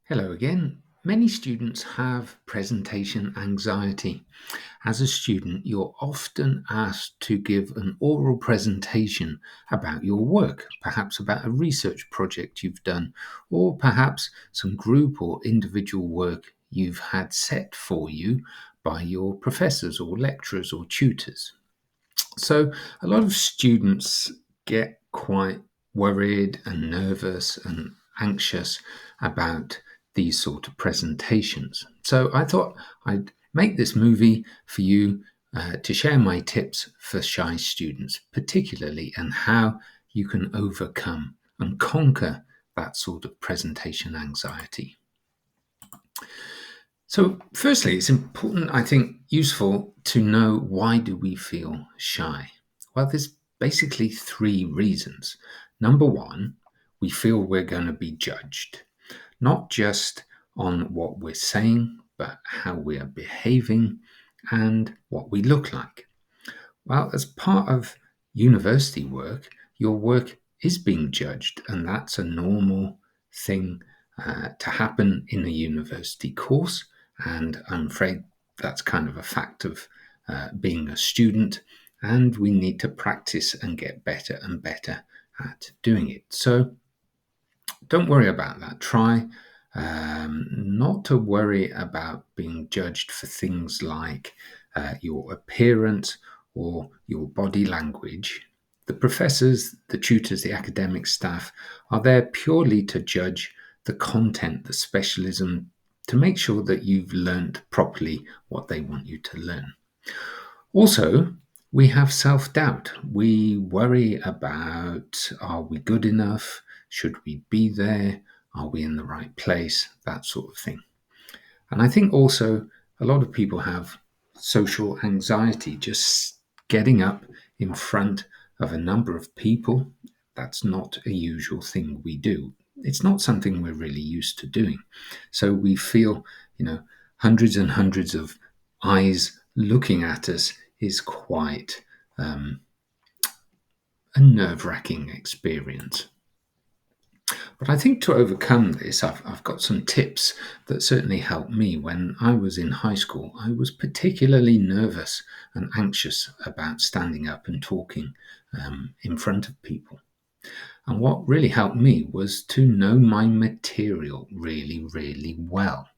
Hello again. Many students have presentation anxiety. As a student, you're often asked to give an oral presentation about your work, perhaps about a research project you've done, or perhaps some group or individual work you've had set for you by your professors or lecturers or tutors. So, a lot of students get quite worried and nervous and anxious about these sort of presentations. So, I thought I'd make this movie for you to share my tips for shy students, particularly, and how you can overcome and conquer that sort of presentation anxiety. So, firstly, it's important, I think, useful to know why do we feel shy? Well, there's basically three reasons. Number one, we feel we're going to be judged, not just on what we're saying, but how we are behaving and what we look like. Well, as part of university work, your work is being judged, and that's a normal thing to happen in a university course. And I'm afraid that's kind of a fact of being a student, and we need to practice and get better and better at doing it. So don't worry about that. Try not to worry about being judged for things like your appearance or your body language. The professors, the tutors, the academic staff are there purely to judge the content, the specialism, to make sure that you've learned properly what they want you to learn. Also, we have self doubt. We worry about, are we good enough? Should we be there? Are we in the right place? That sort of thing. And I think also a lot of people have social anxiety, just getting up in front of a number of people. That's not a usual thing we do. It's not something we're really used to doing. So we feel, hundreds and hundreds of eyes looking at us is quite a nerve wracking experience. But I think to overcome this, I've got some tips that certainly helped me. When I was in high school, I was particularly nervous and anxious about standing up and talking in front of people. And what really helped me was to know my material really, really well.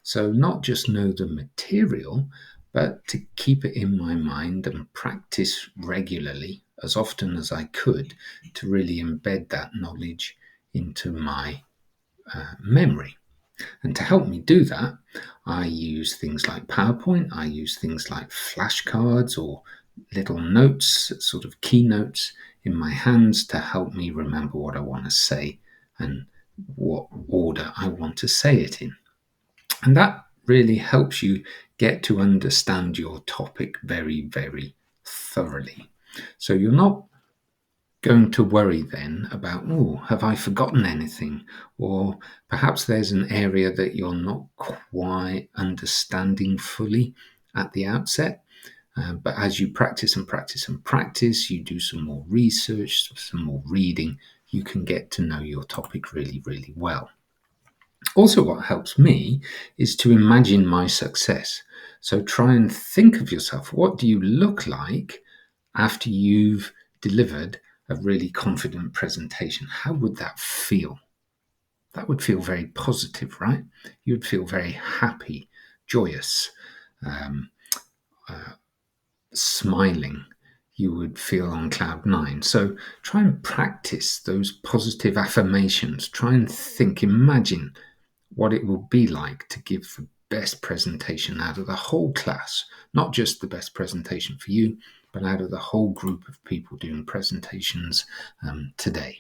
So, not just know the material, but to keep it in my mind and practice regularly as often as I could to really embed that knowledge into my memory. And to help me do that, I use things like PowerPoint, I use things like flashcards or little notes, sort of keynotes in my hands to help me remember what I want to say and what order I want to say it in. And that really helps you get to understand your topic very, very thoroughly. So you're not going to worry then about, oh, have I forgotten anything? Or perhaps there's an area that you're not quite understanding fully at the outset. But as you practice and practice and practice, you do some more research, some more reading, you can get to know your topic really, really well. Also, what helps me is to imagine my success. So try and think of yourself. What do you look like after you've delivered a really confident presentation? How would that feel? That would feel very positive, right? You'd feel very happy, joyous, um, smiling. You would feel on cloud nine. So try and practice those positive affirmations. Try and think, imagine what it will be like to give the best presentation out of the whole class, not just the best presentation for you, but out of the whole group of people doing presentations today.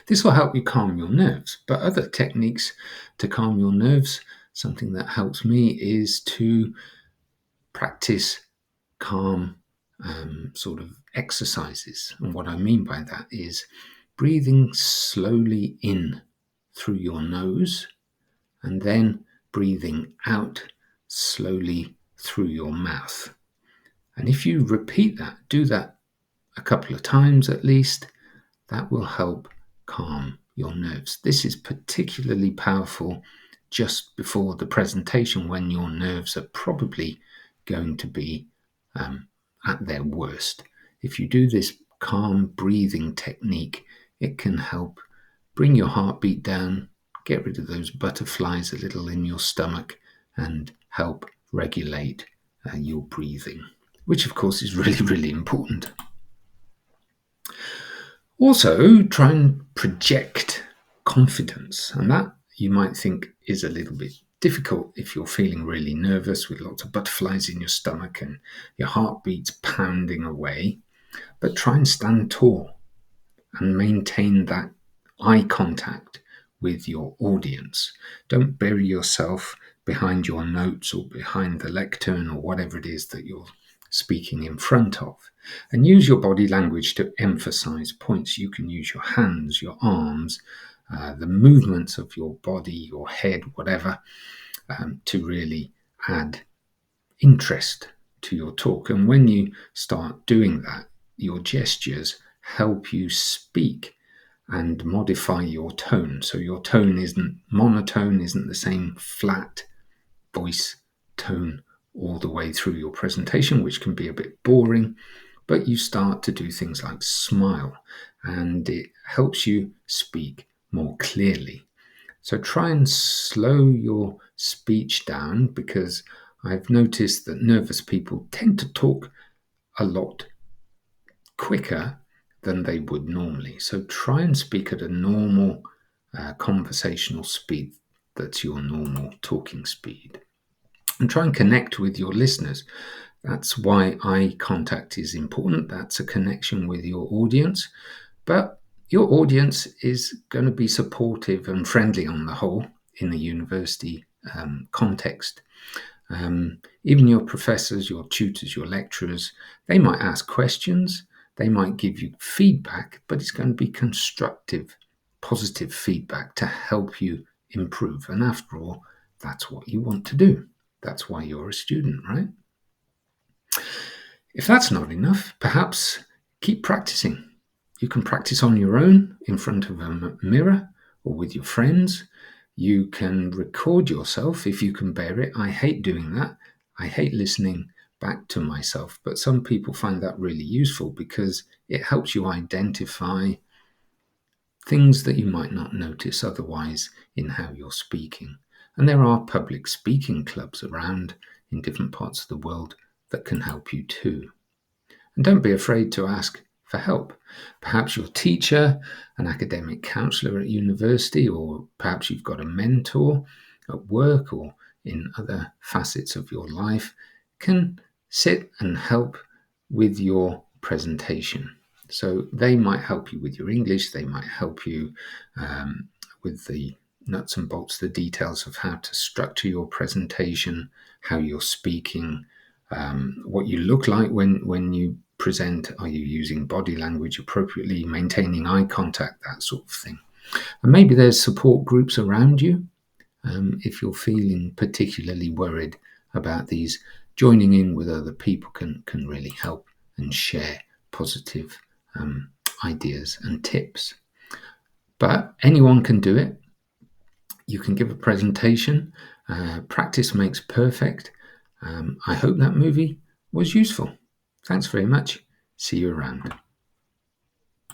This will help you calm your nerves, but other techniques to calm your nerves, something that helps me is to practice calm sort of exercises. And what I mean by that is breathing slowly in through your nose and then breathing out slowly through your mouth. And if you repeat that, do that a couple of times at least, that will help calm your nerves. This is particularly powerful just before the presentation when your nerves are probably going to be at their worst. If you do this calm breathing technique, it can help bring your heartbeat down, get rid of those butterflies a little in your stomach, and help regulate your breathing, which of course is really, really important. Also, try and project confidence, and that you might think is a little bit difficult if you're feeling really nervous with lots of butterflies in your stomach and your heartbeat's pounding away. But try and stand tall and maintain that eye contact with your audience. Don't bury yourself behind your notes or behind the lectern or whatever it is that you're speaking in front of. And use your body language to emphasize points. You can use your hands, your arms, the movements of your body, your head, whatever, to really add interest to your talk. And when you start doing that, your gestures help you speak and modify your tone. So your tone isn't monotone, isn't the same flat voice tone all the way through your presentation, which can be a bit boring. But you start to do things like smile, and it helps you speak more clearly. So try and slow your speech down, because I've noticed that nervous people tend to talk a lot quicker than they would normally. So try and speak at a normal conversational speed that's your normal talking speed. And try and connect with your listeners. That's why eye contact is important. That's a connection with your audience. But your audience is going to be supportive and friendly on the whole in the university context. Even your professors, your tutors, your lecturers, they might ask questions, they might give you feedback, but it's going to be constructive, positive feedback to help you improve. And after all, that's what you want to do. That's why you're a student, right? If that's not enough, perhaps keep practicing. You can practice on your own in front of a mirror or with your friends. You can record yourself if you can bear it. I hate doing that. I hate listening back to myself, but some people find that really useful because it helps you identify things that you might not notice otherwise in how you're speaking. And there are public speaking clubs around in different parts of the world that can help you too. And don't be afraid to ask for help. Perhaps your teacher, an academic counselor at university, or perhaps you've got a mentor at work or in other facets of your life, can sit and help with your presentation. So they might help you with your English, they might help you with the nuts and bolts, the details of how to structure your presentation, how you're speaking, what you look like when you present. Are you using body language appropriately, maintaining eye contact, that sort of thing. And maybe there's support groups around you. If you're feeling particularly worried about these, joining in with other people can really help and share positive ideas and tips. But anyone can do it. You can give a presentation. Practice makes perfect. I hope that movie was useful. Thanks very much. See you around.